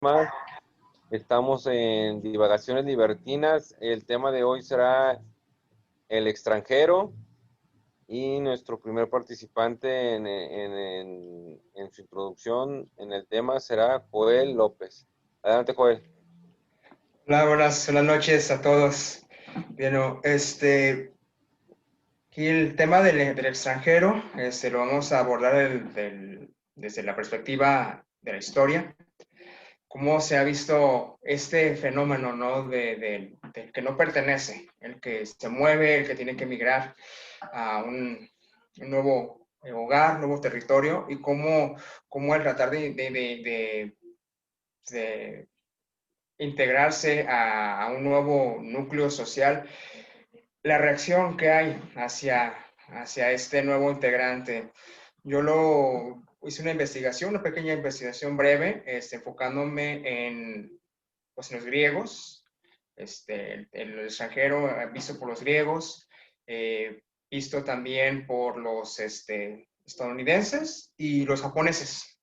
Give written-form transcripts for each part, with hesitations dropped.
más. Estamos en Divagaciones Libertinas. El tema de hoy será el extranjero y nuestro primer participante en su introducción en el tema será Joel López. Adelante, Joel. Hola, buenas noches a todos. Bueno, aquí el tema del extranjero, lo vamos a abordar desde la perspectiva de la historia, cómo se ha visto este fenómeno, ¿no? Del que no pertenece, el que se mueve, el que tiene que emigrar a un nuevo hogar, nuevo territorio, y cómo el tratar de integrarse a un nuevo núcleo social, la reacción que hay hacia este nuevo integrante. Yo hice una investigación, una pequeña investigación breve, enfocándome pues, en los griegos, el extranjero visto por los griegos, visto también por los estadounidenses y los japoneses,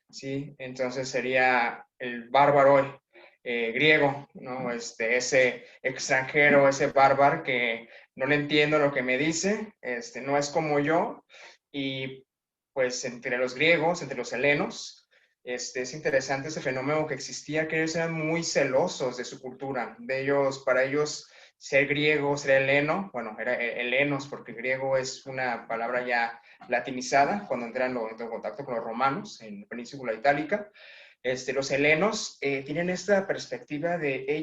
¿sí? Entonces sería el bárbaro griego, ¿no? Ese extranjero, ese bárbaro que no le entiendo lo que me dice, no es como yo, y pues entre los griegos, entre los helenos, es interesante ese fenómeno que existía, que ellos eran muy celosos de su cultura, para ellos ser griego, ser heleno, bueno, era helenos porque griego es una palabra ya latinizada cuando entran en contacto con los romanos en la península itálica. Los helenos tienen esta perspectiva de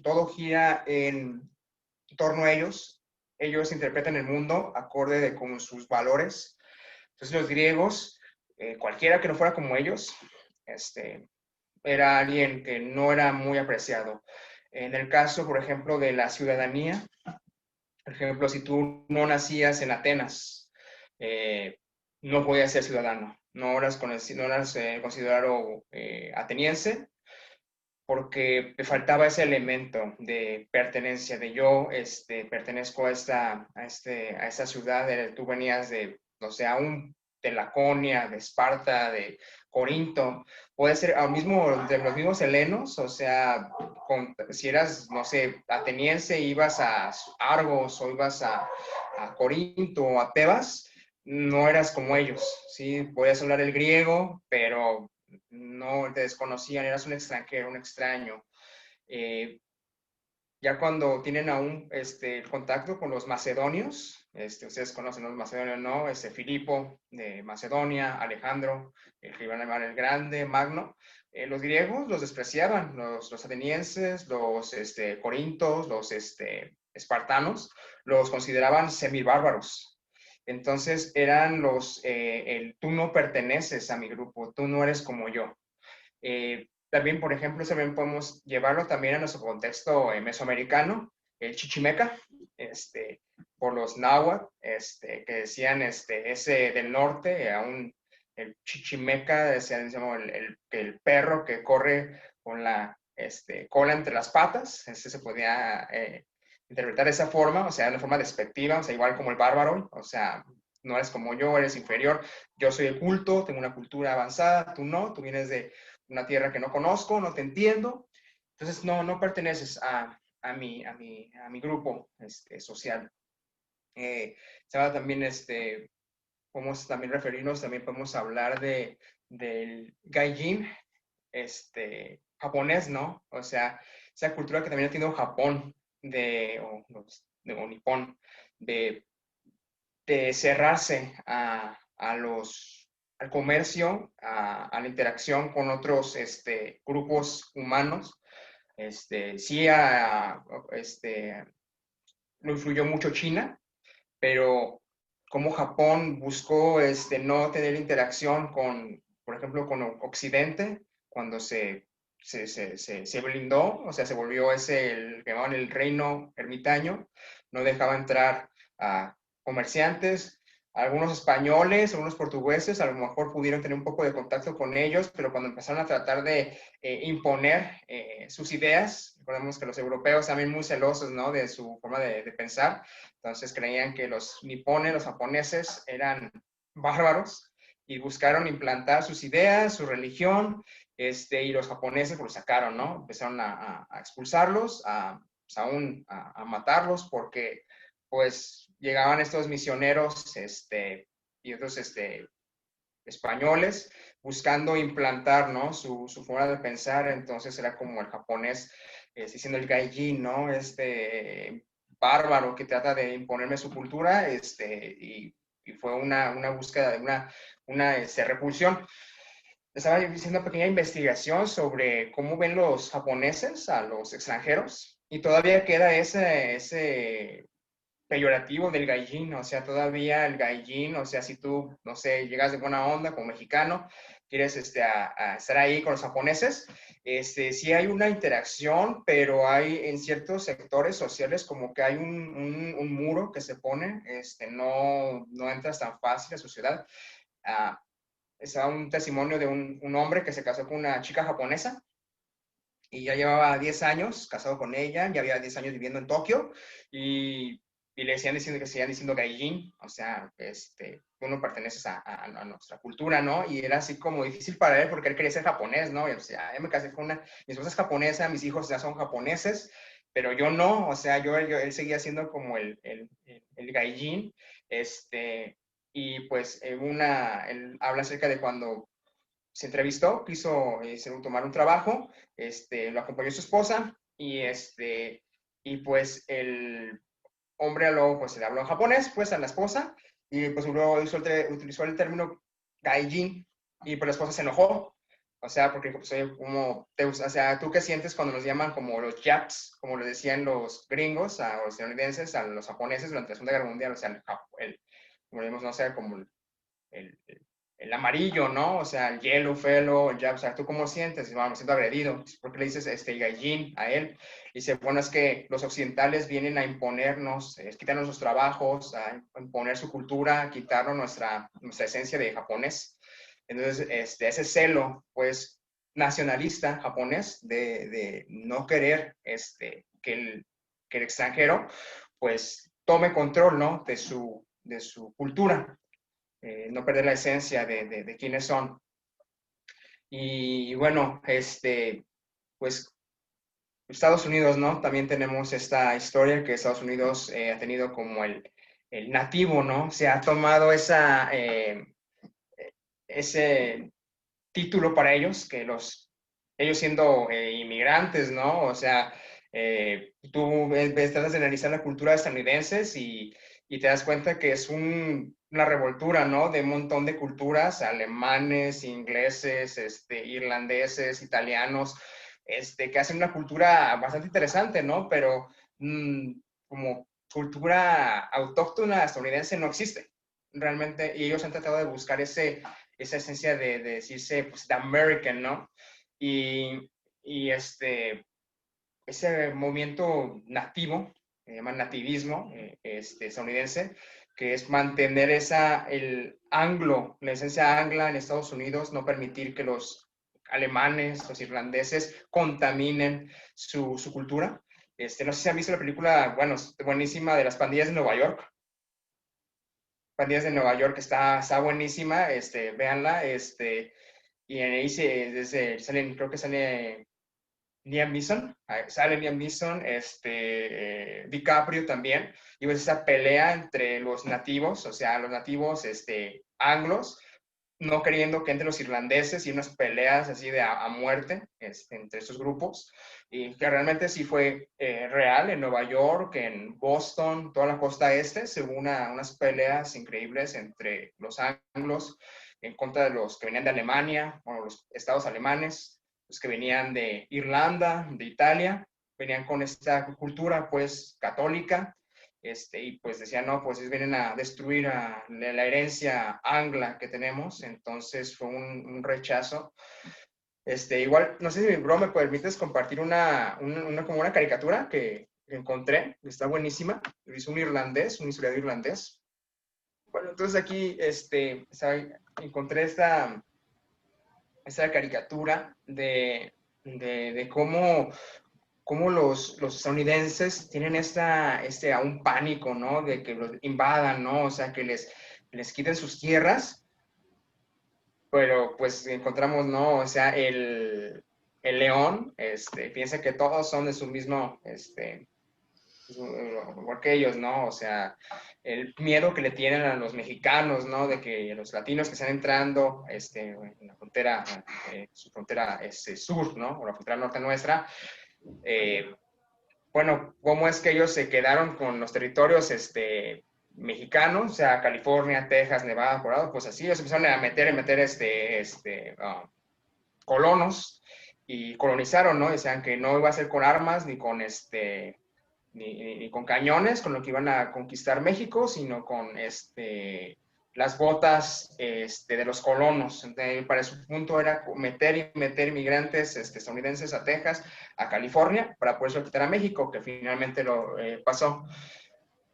todo gira en torno a ellos interpretan el mundo acorde con sus valores. Entonces los griegos, cualquiera que no fuera como ellos, era alguien que no era muy apreciado. En el caso, por ejemplo, de la ciudadanía, por ejemplo, si tú no nacías en Atenas, no podías ser ciudadano, no eras considerado ateniense, porque te faltaba ese elemento de pertenencia, de yo pertenezco a esta ciudad, tú venías no sé, de Laconia, de Esparta, de Corinto, puede ser de los mismos helenos, o sea, si eras, no sé, ateniense, ibas a Argos o ibas a Corinto o a Tebas, no eras como ellos, ¿sí? Podías hablar el griego, pero no te desconocían, eras un extranjero, un extraño. Ya cuando tienen aún el contacto con los macedonios, ustedes conocen los macedonios, ¿no? Filipo de Macedonia, Alejandro, el que iban a llamar el Grande, Magno. Los griegos los despreciaban, los atenienses, los corintos, los espartanos, los consideraban semibárbaros. Entonces eran tú no perteneces a mi grupo, tú no eres como yo. También, por ejemplo, también podemos llevarlo también a nuestro contexto mesoamericano, el chichimeca, por los náhuatl, que decían ese del norte, el chichimeca, decían el perro que corre con la cola entre las patas, se podía interpretar de esa forma, o sea, de una forma despectiva, o sea, igual como el bárbaro, o sea, no eres como yo, eres inferior, yo soy el culto, tengo una cultura avanzada, tú no, tú vienes de una tierra que no conozco, no te entiendo, entonces no perteneces a mi grupo social. También podemos también referirnos, también podemos hablar del gaijin, japonés, ¿no? O sea, esa cultura que también ha tenido Japón, o Nippon, de, de cerrarse al comercio, a la interacción con otros grupos humanos. Sí, lo influyó mucho China, pero como Japón buscó no tener interacción por ejemplo, con Occidente, cuando se blindó, o sea, se volvió el que llamaban el reino ermitaño, no dejaba entrar a comerciantes, algunos españoles, algunos portugueses, a lo mejor pudieron tener un poco de contacto con ellos, pero cuando empezaron a tratar de imponer sus ideas, recordemos que los europeos también muy celosos, ¿no? De su forma de pensar, entonces creían que los nipones, los japoneses, eran bárbaros y buscaron implantar sus ideas, su religión, y los japoneses pues, los sacaron, ¿no? Empezaron a expulsarlos, pues, aún a matarlos, porque pues llegaban estos misioneros y otros españoles buscando implantar, ¿no? Su forma de pensar. Entonces era como el japonés diciendo el gaijin, ¿no? Bárbaro que trata de imponerme su cultura, y fue una búsqueda de una repulsión. Estaba haciendo una pequeña investigación sobre cómo ven los japoneses a los extranjeros y todavía queda ese peyorativo del gaijin, o sea, todavía el gaijin, o sea, si tú, no sé, llegas de buena onda como mexicano, quieres a estar ahí con los japoneses, sí hay una interacción, pero hay en ciertos sectores sociales como que hay un muro que se pone, no entras tan fácil a su ciudad. Estaba un testimonio de un hombre que se casó con una chica japonesa y ya llevaba 10 años casado con ella, ya había 10 años viviendo en Tokio y le decían diciendo que seguían diciendo gaijin, o sea, tú no perteneces a nuestra cultura, ¿no? Y era así como difícil para él porque él quería ser japonés, ¿no? Y o sea, yo me casé con mi esposa es japonesa, mis hijos ya son japoneses, pero yo no, o sea, él seguía siendo como el gaijin, y pues él habla acerca de cuando se entrevistó, quiso tomar un trabajo, lo acompañó su esposa y pues el hombre luego pues le habló en japonés pues a la esposa y pues luego utilizó el término gaijin y pues la esposa se enojó, o sea, porque pues oye, o sea, ¿tú qué sientes cuando nos llaman como los Japs, como lo decían los gringos, a los estadounidenses, a los japoneses durante la Segunda Guerra Mundial, o sea, como le no sé, como el, el amarillo, ¿no? O sea, el yellow fellow, ya, o sea, ¿tú cómo sientes? Y, bueno, me siento agredido. ¿Por qué le dices gaijin a él? Dice, bueno, es que los occidentales vienen a imponernos, quitarnos los trabajos, a imponer su cultura, quitarnos nuestra esencia de japonés. Entonces, ese celo, pues, nacionalista japonés de no querer que el extranjero, pues, tome control, ¿no? De su cultura. No perder la esencia de quiénes son. Y bueno, pues Estados Unidos, ¿no? También tenemos esta historia que Estados Unidos ha tenido como el nativo, ¿no? Se ha tomado ese título para ellos, que ellos siendo inmigrantes, ¿no? O sea, tú tratas de analizar la cultura estadounidense y te das cuenta que es una revoltura, ¿no? De un montón de culturas, alemanes, ingleses, irlandeses, italianos, que hacen una cultura bastante interesante, ¿no? Pero como cultura autóctona estadounidense no existe realmente, y ellos han tratado de buscar esa esencia de decirse, pues, the American, ¿no? Y ese movimiento nativo, se llama nativismo estadounidense, que es mantener la esencia angla en Estados Unidos, no permitir que los alemanes, los irlandeses contaminen su cultura. No sé si han visto la película, bueno, buenísima, de las pandillas de Nueva York. Pandillas de Nueva York está buenísima, véanla, y ahí salen, creo que sale Liam Neeson, sale Liam Neeson, DiCaprio también, y ves esa pelea entre los nativos, o sea, los nativos anglos, no queriendo que entre los irlandeses y unas peleas así de a muerte entre estos grupos, y que realmente sí fue real en Nueva York, en Boston, toda la costa este, se hubo unas peleas increíbles entre los anglos en contra de los que venían de Alemania, bueno, los estados alemanes, los que venían de Irlanda, de Italia, venían con esta cultura pues católica, y pues decían, no, pues vienen a destruir la herencia angla que tenemos, entonces fue un rechazo. Igual, no sé si, bro, me permites compartir como una caricatura que encontré, está buenísima, lo hizo un historiador irlandés. Bueno, entonces aquí encontré esta caricatura de cómo los estadounidenses tienen a un pánico, ¿no? De que los invadan, ¿no? O sea, que les quiten sus tierras pero pues encontramos, ¿no? O sea, el león, piensa que todos son de su mismo, igual que ellos, ¿no? O sea, el miedo que le tienen a los mexicanos, ¿no? De que los latinos que están entrando en la frontera, su frontera sur, ¿no? O la frontera norte nuestra, bueno, cómo es que ellos se quedaron con los territorios mexicanos, o sea, California, Texas, Nevada, Colorado, pues así ellos empezaron a meter colonos y colonizaron, ¿no? Decían que no iba a ser con armas ni con ni con cañones, con lo que iban a conquistar México, sino con las botas de los colonos. Entonces, para su punto era meter y meter inmigrantes estadounidenses a Texas, a California, para poder quitar a México, que finalmente lo pasó.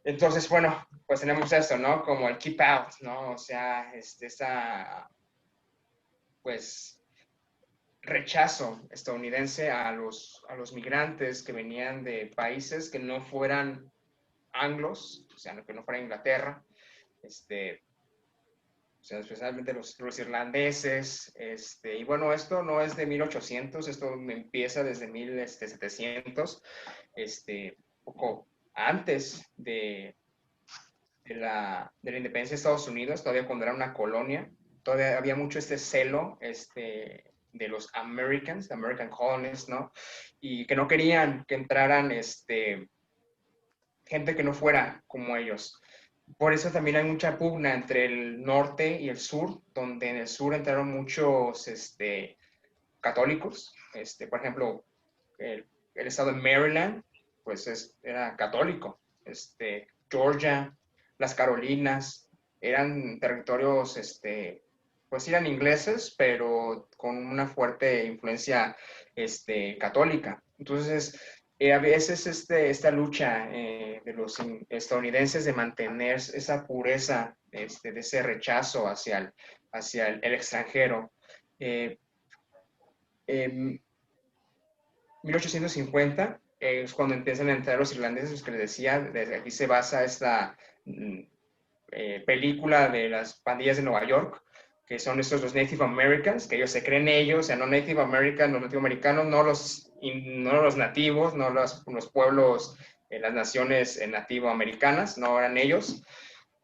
Entonces, bueno, pues tenemos esto, ¿no? Como el keep out, ¿no? O sea, esa, pues, rechazo estadounidense a los migrantes que venían de países que no fueran anglos, o sea, que no fuera Inglaterra, o sea, especialmente los irlandeses, y bueno, esto no es de 1800, esto empieza desde 1700, poco antes de la independencia de Estados Unidos, todavía cuando era una colonia, todavía había mucho celo, de los American colonists, ¿no? Y que no querían que entraran, gente que no fuera como ellos. Por eso también hay mucha pugna entre el norte y el sur, donde en el sur entraron muchos católicos. Por ejemplo, el estado de Maryland, pues era católico. Georgia, las Carolinas, eran territorios, pues eran ingleses, pero con una fuerte influencia católica. Entonces, a veces esta lucha de los estadounidenses de mantener esa pureza, de ese rechazo hacia el extranjero. En 1850 es cuando empiezan a entrar los irlandeses, los que les decía, desde aquí se basa esta película de las pandillas de Nueva York, que son estos los Native Americans, que ellos se creen ellos, o sea, no Native Americans, los Native Americanos, no los nativos, no los pueblos, las naciones nativo-americanas, no eran ellos,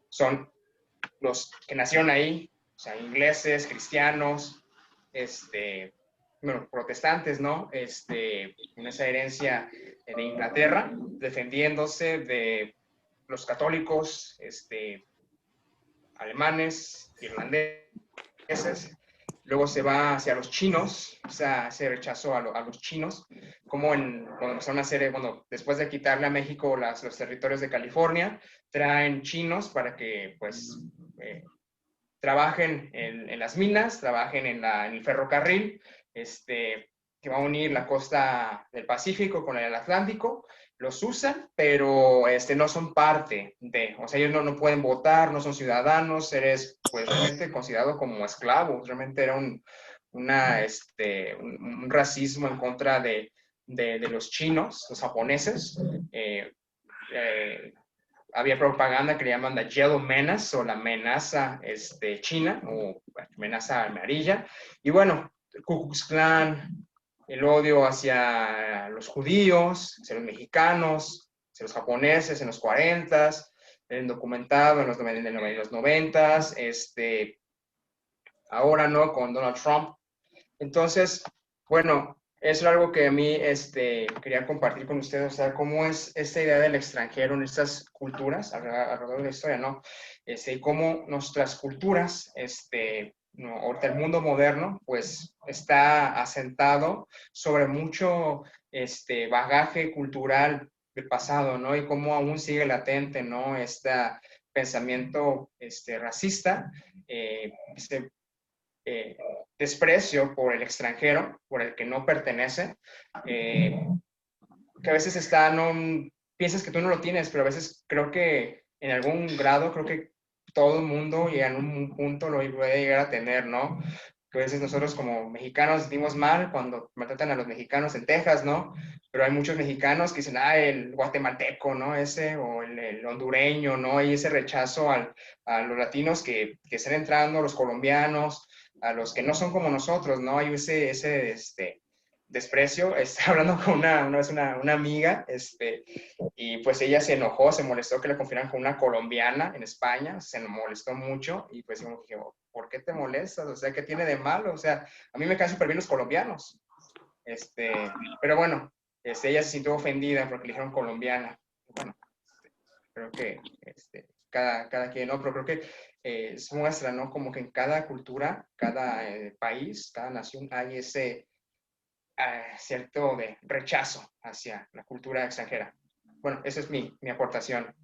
son los que nacieron ahí, o sea, ingleses, cristianos, bueno, protestantes, ¿no? En esa herencia de Inglaterra, defendiéndose de los católicos, alemanes, irlandeses. Luego se va hacia los chinos, o sea, se rechazó a los chinos, como cuando empezaron a hacer, bueno, después de quitarle a México los territorios de California, traen chinos para que, pues, trabajen en las minas, trabajen en el ferrocarril, que va a unir la costa del Pacífico con el Atlántico. Los usan, pero no son parte de, o sea, ellos no pueden votar, no son ciudadanos, eres pues realmente considerado como esclavo, realmente era un racismo en contra de los chinos, los japoneses. Había propaganda que le llaman la Yellow Menace o la amenaza china o amenaza amarilla. Y bueno, el Ku Klux Klan, el odio hacia los judíos, hacia los mexicanos, hacia los japoneses en los 40s, documentado en los 90s, ahora no, con Donald Trump. Entonces, bueno, eso es algo que a mí quería compartir con ustedes, o sea, cómo es esta idea del extranjero en estas culturas alrededor de la historia, ¿no? Y cómo nuestras culturas, no, ahorita el mundo moderno, pues está asentado sobre mucho bagaje cultural del pasado, ¿no? Y cómo aún sigue latente, ¿no? Este pensamiento racista, desprecio por el extranjero, por el que no pertenece, que a veces piensas que tú no lo tienes, pero a veces creo que en algún grado, creo que todo el mundo y en un punto lo puede llegar a tener, ¿no? Que a veces nosotros como mexicanos sentimos mal cuando maltratan a los mexicanos en Texas, ¿no? Pero hay muchos mexicanos que dicen, el guatemalteco, ¿no? O el hondureño, ¿no? Y ese rechazo a los latinos que están entrando, los colombianos, a los que no son como nosotros, ¿no? Hay desprecio. Estaba hablando con una amiga, y pues ella se enojó, se molestó que le confundieran con una colombiana en España, se molestó mucho, y pues yo dije, ¿por qué te molestas? O sea, ¿qué tiene de malo? O sea, a mí me caen súper bien los colombianos, pero bueno, ella se sintió ofendida porque le dijeron colombiana. Bueno, creo que cada quien, ¿no? Pero creo que es muestra, ¿no? Como que en cada cultura, cada país, cada nación hay ese cierto de rechazo hacia la cultura extranjera. Bueno, esa es mi aportación.